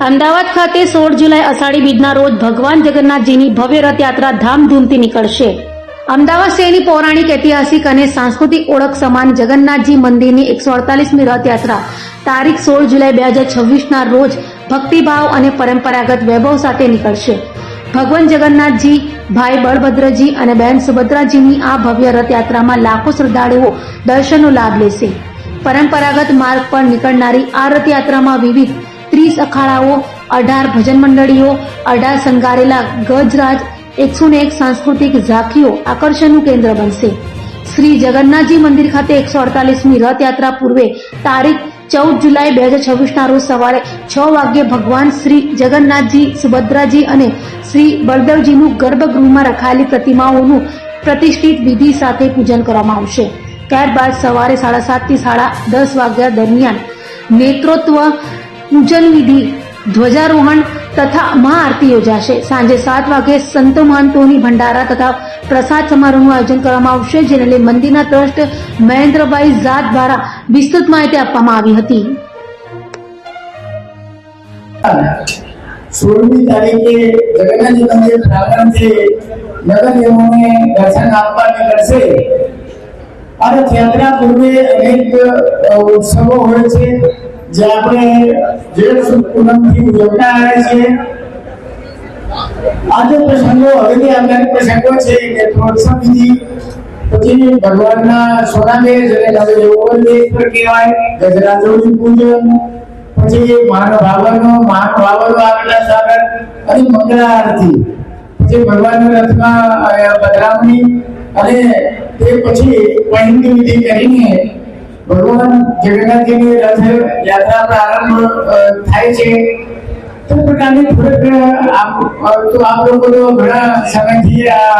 અમદાવાદ ખાતે 16 જુલાઈ અષાઢી બીજના રોજ ભગવાન જગન્નાથજીની ભવ્ય રથયાત્રા ધામધૂમથી નીકળશે. અમદાવાદ શહેરની પૌરાણિક, ઐતિહાસિક અને સાંસ્કૃતિક ઓળખ સમાન જગન્નાથજી મંદિરની 148મી રથયાત્રા તારીખ 16 જુલાઈ 2026ના રોજ ભક્તિભાવ અને પરંપરાગત વૈભવ સાથે નીકળશે. ભગવાન જગન્નાથજી, ભાઈ બળભદ્રજી અને બહેન સુભદ્રાજીની આ ભવ્ય રથયાત્રામાં લાખો શ્રદ્ધાળુઓ દર્શનનો લાભ લેશે. પરંપરાગત માર્ગ પર નીકળનારી આ રથયાત્રામાં વિવિધ 30 અખાડાઓ, 18 ભજન મંડળીઓ, 18 શણગારેલા ગજરાજ, 101 સાંસ્કૃતિક ઝાંખીઓ આકર્ષણનું કેન્દ્ર બનશે. શ્રી જગન્નાથજી મંદિર ખાતે 148મી રથયાત્રા પૂર્વે તારીખ 14 જુલાઈ 2026ના રોજ સવારે 6 વાગ્યે ભગવાન શ્રી જગન્નાથજી, સુભદ્રાજી અને શ્રી બળદેવજીનું ગર્ભગૃહમાં રખાયેલી પ્રતિમાઓનું પ્રતિષ્ઠિત વિધિ સાથે પૂજન કરવામાં આવશે. ત્યારબાદ સવારે 7:30 થી 10:30 વાગ્યા દરમિયાન નેત્રોત્વ, પૂજન વિધિ, ધ્વજારોહણ તથા મહાઆરતી યોજાશે. સાંજે 7 વાગે સંતો મહંતોની ભંડારા તથા પ્રસાદ સમારોહનું આયોજન કરવામાં આવશે, જેને લઈ મંદિરના ટ્રસ્ટ મહેન્દ્રભાઈ ઝાદ દ્વારા વિસ્તૃત માહિતી આપવામાં આવી હતી. 16મી તારીખે જગન્નાથજી મંદિર પ્રાંગણથી નગરજનોને દર્શન આપવા નીકળશે. આ રથયાત્રા પૂર્વે અનેક ઉત્સવો હોય છે જે આપણે જેઠ સુદ પૂનમથી ઉજવતા આવે છે. આજે પ્રસંગો હવેલી આવનારી પ્રસંગો છે કે પ્રોત્સાહન વિધિ, પછી ભગવાનના સોનાને જેને નવયૌવન પર કહેવાય, ગજરાજોની પૂજન, પછી માનવ ભાવનો આગલા સ્વાગત અને મંગળા આરતી, પછી ભગવાનના રથમાં પધરામણી અને તે પછી પૈંડી વિધિ કરીને ભગવાન જગન્નાથજીની રથ યાત્રા પ્રારંભ થાય છે. તે પ્રકારની થોડીક આપ લોકો ઘણા સમયથી આ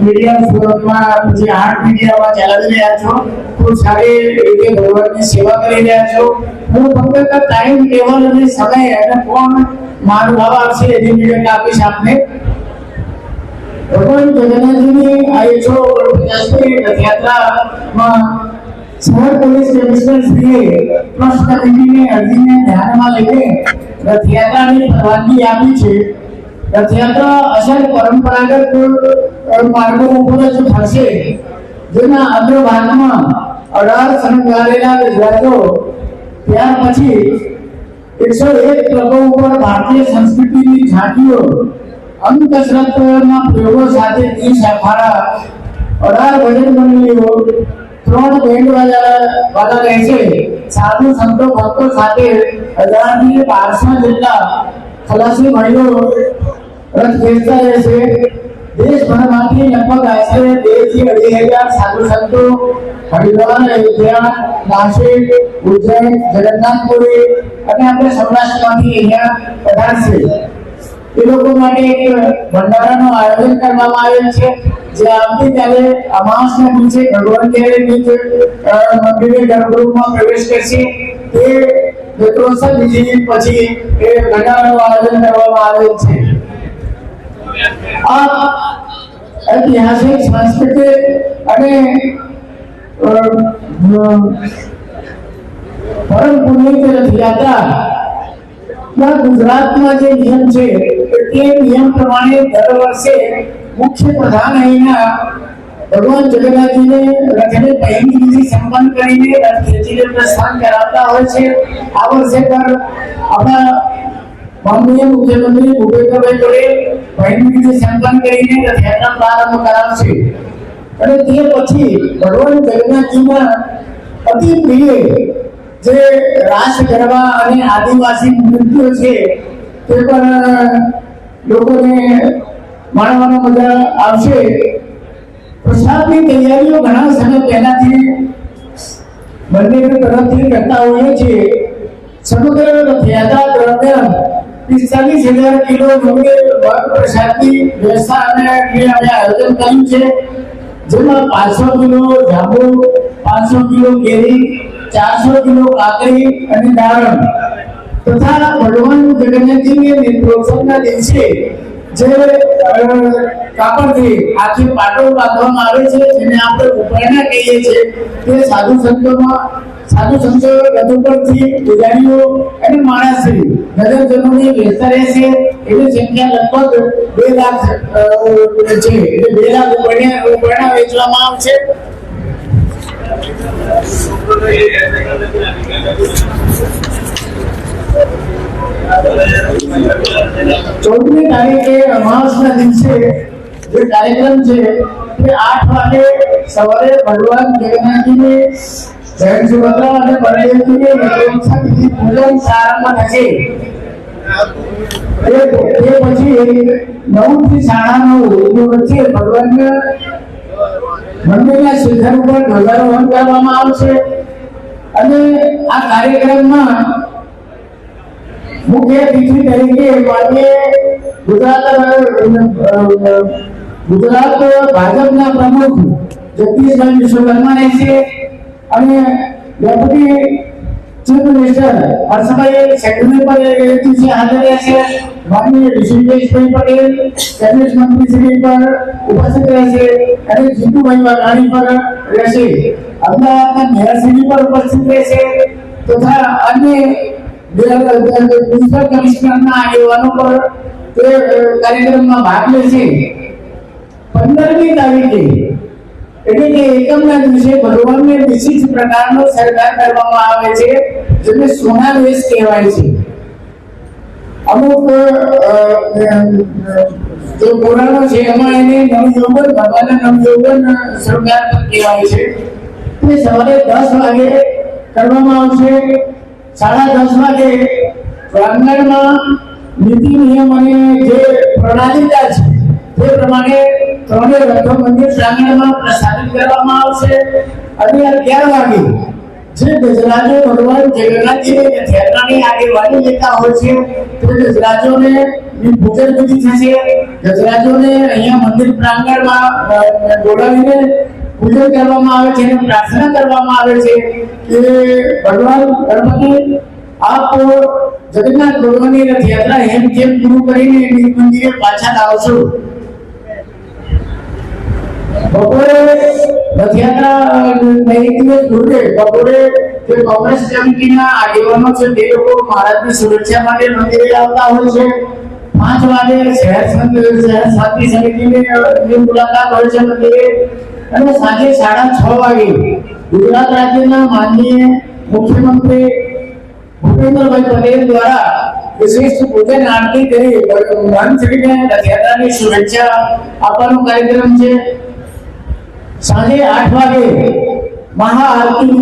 મીડિયા ફોરમમાં, પછી આર્ટ મીડિયામાં ચાલી રહ્યા છો, ખૂબ સારી રીતે ભગવાનની સેવા કરી રહ્યા છો. હું ફક્ત ટાઈમ ટેબલ અને સમય અને કોણ મહાનુભાવ આવશે એની વિગત આપીશ આપને. ભગવાન જગન્નાથજીની આ 150મી રથયાત્રામાં શહેર પોલીસ કમિશનર શ્રીએ ટ્રસ્ટ કમિટીની અરજીને ધ્યાનમાં લઈને રથયાત્રાની પરવાનગી આપી છે. રથયાત્રા અસલ પરંપરાગત માર્ગો ઉપર જ થશે, જેના અગ્રભાગમાં 18 શણગારેલા ગજરાજો, ત્યાર પછી 101 ટ્રકો ઉપર ભારતીય સંસ્કૃતિની ઝાંખીઓ, અંગ કસરતના પ્રયોગો સાથે 30 અખાડા, 18 ભજન મંડળીઓ, 3 બેન્ડ વાળા રહેશે. સાધુ સંતો ભક્તો સાથે 1000 થી 1200 જેટલા ખલાસી ભાઈઓ રથ ખેંચતા રહેશે. દેશભરમાંથી લગભગ આશરે 2 થી 2.5 સાધુ સંતો હરિદ્વાર, અયોધ્યા, નાસિક, ઉજ્જૈન, જગન્નાથપુરી અને આપણે સૌરાષ્ટ્રમાંથી અહીંયા પધારશે. એ લોકો માટે એક ભંડારાનું આયોજન કરવામાં આવેલ છે, જે આવતીકાલે અમાસના દિવસે ભગવાન જ્યારે મંદિરે ગર્ભગૃહમાં પ્રવેશ કરશે તે નેત્રોત્સવ વિધિ પછી એ ભંડારાનું આયોજન કરવામાં આવેલ છે. આ ઐતિહાસિક, સાંસ્કૃતિક અને પરમ પુણ્ય રથયાત્રા ગુજરાતમાં જે નિયમ છે તે નિયમ પ્રમાણે દર વર્ષે મુખ્ય પ્રધાન અહીંના ભગવાન જગન્નાથજીને રથને પહેલી વિધિ સંપન્ન કરીને રથ ખેંચીને પ્રસ્થાન કરાવતા હોય છે. આ વર્ષે પણ આપણા માનનીય મુખ્યમંત્રી ભૂપેન્દ્રભાઈ જોડે પહેલી વિધિ સંપન્ન કરીને રથયાત્રા પ્રારંભ કરાવશે. અને તે પછી ભગવાન જગન્નાથજીના અતિ પ્રિય જે રાસ ગરબા અને આદિવાસી નૃત્યો છે તે પણ લોકોને માણવાનો મજા આવશે. પ્રસાદની તૈયારીઓ ઘણા સમય પહેલાથી મંદિર તરફથી કરતા હોઈએ છીએ. સમગ્ર રથયાત્રા દરમિયાન 45,000 કિલો પ્રસાદની વ્યવસ્થા અને આયોજન કર્યું છે, જેમાં 500 કિલો જાંબુ, 500 કિલો કેરી, 400 કિલો કાકડી અને દાડમ તથા ભગવાન જગન્નાથજીને નેત્રોત્સવના દિવસે જે કાપડથી આખી પાટો બાંધવામાં આવે છે, જેને આપણે ઉપરણા કહીએ છીએ, તે સાધુ સંતોમાં સાધુ સંતો રઘુપરથી પૂજારીઓ અને માણસરી નગરજનોની વ્યસ્ત રહેશે. એની સંખ્યા લગભગ 2 લાખ છે. એટલે 2 લાખ ઉપરણા વેચવામાં આવશે. ચૌદમી તારીખે અમાસના દિવસે જે કાર્યક્રમ છે તે 8 વાગે સવારે ભગવાન જગન્નાથજીની જૈન સુભદ્રા અને બળદેવજીની યજ્ઞોત્સવ વિધિ પૂજન પ્રારંભ થશે. તે પછી 9 થી 9:30 વચ્ચે ભગવાનના મંદિરના શિખર ઉપર ધ્વજારોહણ કરવામાં આવશે. અને આ કાર્યક્રમમાં મુખ્ય અતિથિ તરીકે માનનીય ગુજરાત ભાજપના પ્રમુખ જગદીશભાઈ વિશ્વકર્મા રહેશે. અને deputy chief minister Harshbhai secretary પર હાજર રહેશે. માનનીય ઋષિકેશભાઈ પટેલ કેબિનેટ મંત્રી શ્રી પર ઉપસ્થિત રહેશે. અને જીતુભાઈ વાઘાણી પર રહેશે. અમદાવાદના મેયર શ્રી પર ઉપસ્થિત રહેશે. તથા અન્ય મ્યુનિસિપલ કમિશનરના આગેવાનો પર તે કાર્યક્રમમાં ભાગ લેશે. 15મી તારીખે એટલે કે એકમના દિવસે ભગવાનને વિશિષ્ટ પ્રકારનો શણગાર કરવામાં આવે છે, જેને સોનાવેશ કહેવાય છે. અમુક જે પુરાણો છે એમાં એને નવયૌવન ભગવાનના નવયૌવન શણગાર કહેવાય છે. તે સવારે 10 વાગે કરવામાં આવશે. 10:30 વાગે પ્રાંગણમાં નીતિ નિયમ અને જે પ્રણાલિકા છે તે પ્રમાણે 3 રથો મંદિર પ્રાંગણમાં પ્રસ્થાપિત કરવામાં આવશે. અને 11 વાગે જે ગજરાજો ભગવાન જગન્નાથજીની રથયાત્રાની આગેવાની લેતા હોય છે તે ગજરાજોને પૂજન વિધિ થશે. ગજરાજોને અહીંયા મંદિર પ્રાંગણમાં બોલાવીને પૂજન કરવામાં આવે છે અને પ્રાર્થના કરવામાં આવે છે કે ભગવાન ગણપતિ આપ જગન્નાથ ભગવાનની રથયાત્રા હેમ ખેમ પૂરું કરીને નિજ મંદિરે પાછા આવશો. બપોરે રથયાત્રા એક દિવસ પૂર્વે બપોરે જે કોંગ્રેસ કમિટીના આગેવાનો છે તે લોકો મહારાજની સુરક્ષા માટે મંદિરે આવતા હોય છે. 5 વાગે શહેર શાંતિ સમિતિની મુલાકાત હોય છે મંદિરે. અને સાંજે 6:30 વાગે ગુજરાત રાજ્યના માનનીય મુખ્યમંત્રી ભૂપેન્દ્રભાઈ પટેલ દ્વારા વિશેષ પૂજન આરતી કરી ભગવાનશ્રીને રથયાત્રાની શુભેચ્છા આપવાનો કાર્યક્રમ છે. સાંજે 8 વાગે મહાઆરતી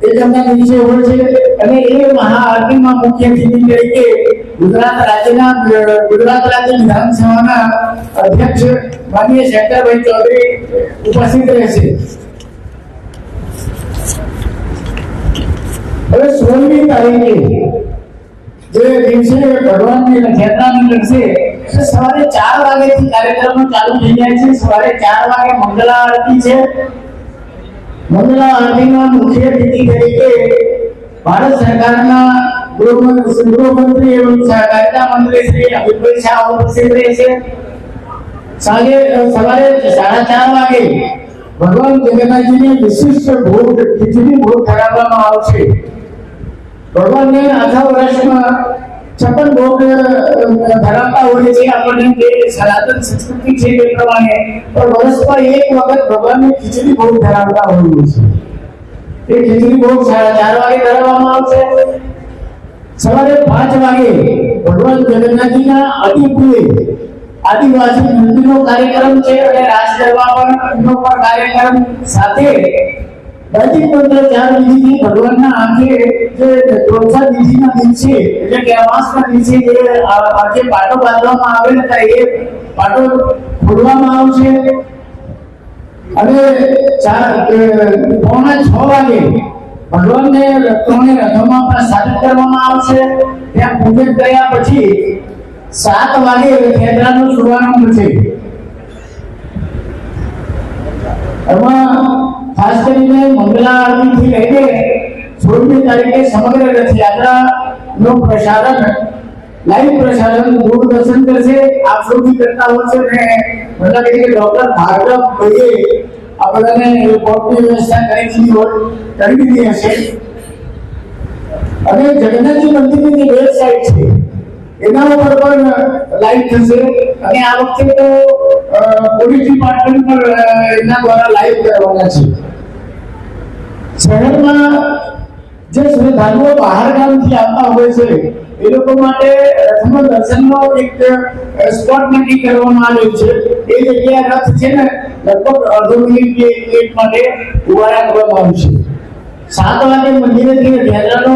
એકમના દિવસે હોય છે. અને એ મહાઆરતીમાં મુખ્ય અતિથિ તરીકે ગુજરાત રાજ્ય વિધાનસભાના અધ્યક્ષ માનનીય શંકરભાઈ ચૌધરી ઉપસ્થિત રહેશે. હવે 16મી તારીખે જે દિવસે ભગવાનની રથયાત્રા નીકળશે સવારે 4 વાગ્યાથી કાર્યક્રમો ચાલુ થઈ જાય છે. સવારે 4 વાગે મંગલા આરતી છે. મંગલા આરતીમાં મુખ્ય અતિથિ તરીકે ભારત સરકારના ગૃહમંત્રી એવં સહકારિતા મંત્રી શ્રી અમિતભાઈ શાહ ઉપસ્થિત રહેશે. સવારે 4:30 વાગે ભગવાન જગન્નાથજીને વિશિષ્ટ ભોગ ખીચડી ભોગ ધરાવવામાં આવશે. ભગવાનને આખા વર્ષમાં 56 ભોગ ધરાવતા હોય છે. આપણને જે સનાતન સંસ્કૃતિ છે તે પ્રમાણે પણ વર્ષમાં એક વખત ભગવાનને ખીચડી ભોગ ધરાવતા હોય છે. એ ખીચડી ભોગ 4:30 વાગે ધરાવવામાં આવશે. સવારે 5 વાગે ભગવાન જગન્નાથજીના અતિપ્રિય આદિવાસી નૃત્યનો કાર્યક્રમ છે અને રાસ ગરબાનો પણ કાર્યક્રમ સાથે વૈદિક મંત્ર ચાર વિધિથી ભગવાનના આંખે જે ચોથા વિધિના દિવસે એટલે કે અમાસના દિવસે જે આંખે પાટો બાંધવામાં આવેલ હતા એ પાટો ખોલવામાં આવશે. અને 5:45 વાગે ભગવાનને રથોમાં પ્રસ્થાપિત કરવામાં આવશે. ત્યાં પૂજન કર્યા પછી 7 વાગે રથયાત્રાનો શુભારંભ છે. એમાં ખાસ કરીને મંગલા આરતીથી લઈને 16મી તારીખે સમગ્ર રથયાત્રાનો પ્રસારણ લાઈવ પ્રસારણ દૂરદર્શન કરશે. આપ સુધી કરતા હોય છે ને મને કે ડોક્ટર ભાર્ગવ ભાઈએ આપણને રિપોર્ટની વ્યવસ્થા કરી દીધી હશે. અને જગન્નાથજી મંદિરની જે વેબસાઇટ છે એના ઉપર પણ લાઈવ થશે અને આ વખતે તો પોલીસ ડિપાર્ટમેન્ટ પર એના દ્વારા લાઈવ કરવાના છે. શહેરમાં જે શ્રદ્ધાળુઓ બહાર ગામથી આવતા હોય છે એ લોકો માટે રથમાં દર્શનનો એક સ્પોટ નક્કી કરવામાં આવ્યો છે. એ જગ્યાએ રથ છે ને લગભગ અડધો મિનિટ કે 1 મિનિટ માટે ઉભા રાખવામાં આવશે. 7 વાગે મંદિરેથી રથયાત્રાનો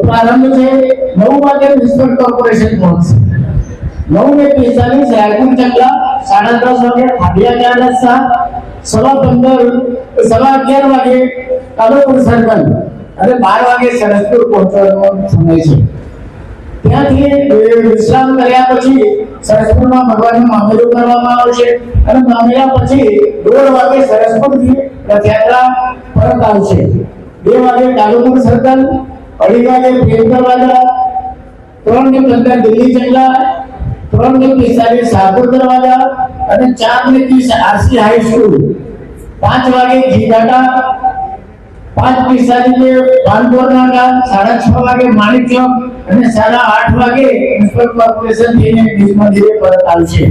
પ્રારંભ છે. 9 વાગે મ્યુનિસિપલ કોર્પોરેશન પહોંચશે. 9:45 રાયપુર ચકલા, 10:30 વાગે ખાડિયા ચાર રસ્તા, 11:15 વાગે કાલુપુર સર્કલ અને 12 વાગે સરસપુર પહોંચવાનો સમય છે. ત્યાંથી વિશ્રામ કર્યા પછી સરસપુરમાં ભગવાનનો મામેરો કરવામાં આવશે અને મામેરા પછી 1:30 વાગે સરસપુરથી રથયાત્રા પરત આવશે. 2 વાગે કાલુપુર સર્કલ, 2:30 વાગે પ્રેમ દરવાજા, 3:15 દિલ્હી ચકલા, 3:45 શાહપુર દરવાજા અને 4:30 આરસી હાઈ સ્કૂલ, 5 વાગે ઘીઘાટા, 5:45 કાનપુર નાકા, 6:30 વાગે માણિક ચોક અને 8:30 વાગે મ્યુનિસિપલ કોર્પોરેશન થઈને બીજ મંદિરે પરત આવશે.